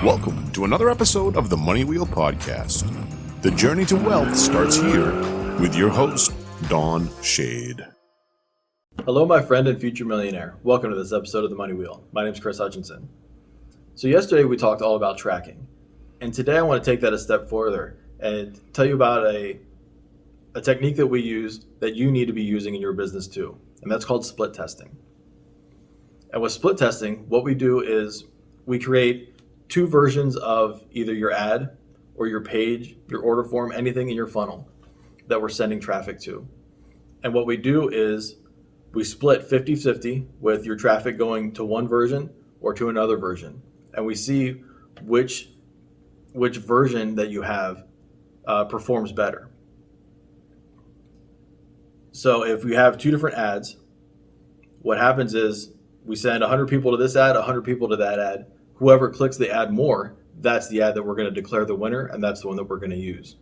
Welcome to another episode of the Money Wheel Podcast. The journey to wealth starts here with your host, Don Shade. Hello, my friend and future millionaire. Welcome to this episode of the Money Wheel. My name is Kris Hutchinson. So yesterday we talked all about tracking. And today I want to take that a step further and tell you about a technique that we use that you need to be using in your business too. And that's called split testing. And with split testing, what we do is we create two versions of either your ad or your page, your order form, anything in your funnel that we're sending traffic to. And what we do is we split 50-50 with your traffic going to one version or to another version. And we see which version that you have performs better. So if we have two different ads, what happens is we send 100 people to this ad, 100 people to that ad. Whoever clicks the ad more, that's the ad that we're going to declare the winner, and that's the one that we're going to use.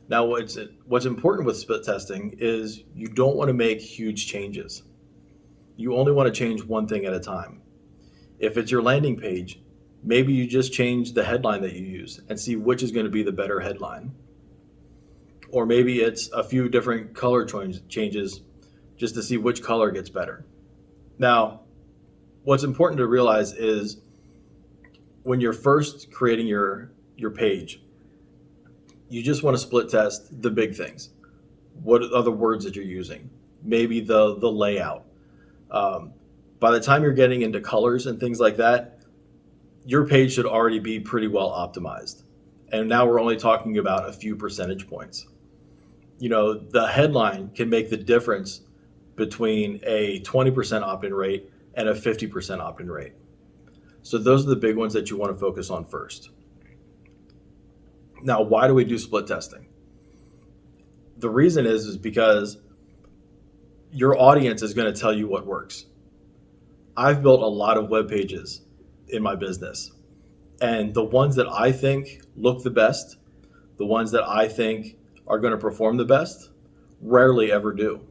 Now, what's important with split testing is you don't want to make huge changes. You only want to change one thing at a time. If it's your landing page, maybe you just change the headline that you use and see which is going to be the better headline. Or maybe it's a few different color changes just to see which color gets better. Now, what's important to realize is when you're first creating your page, you just want to split test the big things. What are the words that you're using? Maybe the layout. By the time you're getting into colors and things like that, your page should already be pretty well optimized. And now we're only talking about a few percentage points. You know, the headline can make the difference between a 20% opt-in rate and a 50% opt-in rate. So those are the big ones that you want to focus on first. Now, why do we do split testing? The reason is because your audience is going to tell you what works. I've built a lot of web pages in my business, and the ones that I think look the best, the ones that I think are going to perform the best, rarely ever do.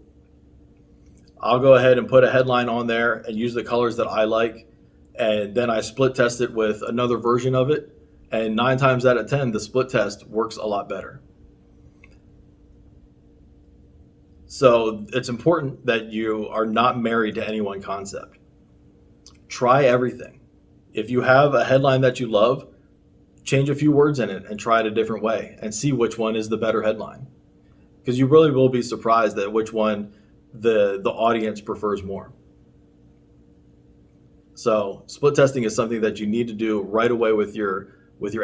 I'll go ahead and put a headline on there and use the colors that I like, and then I split test it with another version of it, and 9 times out of 10, the split test works a lot better. So it's important that you are not married to any one concept. Try everything. If you have a headline that you love, change a few words in it and try it a different way and see which one is the better headline. Because you really will be surprised at which one the audience prefers more. So split testing is something that you need to do right away with your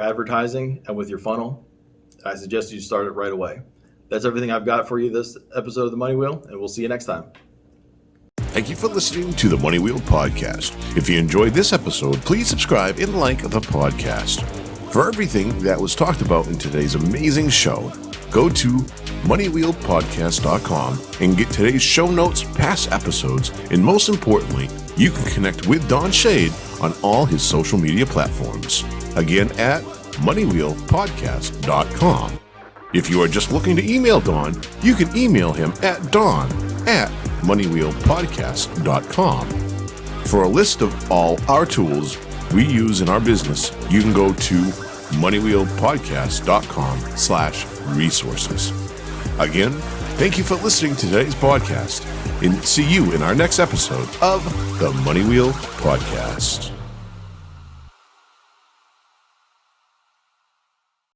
advertising and with your funnel. I suggest you start it right away. That's everything I've got for you this episode of the Money Wheel, and we'll see you next time. Thank you for listening to the Money Wheel Podcast. If you enjoyed this episode, please subscribe and like the podcast. For everything that was talked about in today's amazing show, go to moneywheelpodcast.com and get today's show notes, past episodes, and most importantly, you can connect with Don Shade on all his social media platforms. Again, at moneywheelpodcast.com. If you are just looking to email Don, you can email him at don@moneywheelpodcast.com. For a list of all our tools we use in our business, you can go to moneywheelpodcast.com/resources. Again, thank you for listening to today's podcast, and see you in our next episode of the Money Wheel Podcast.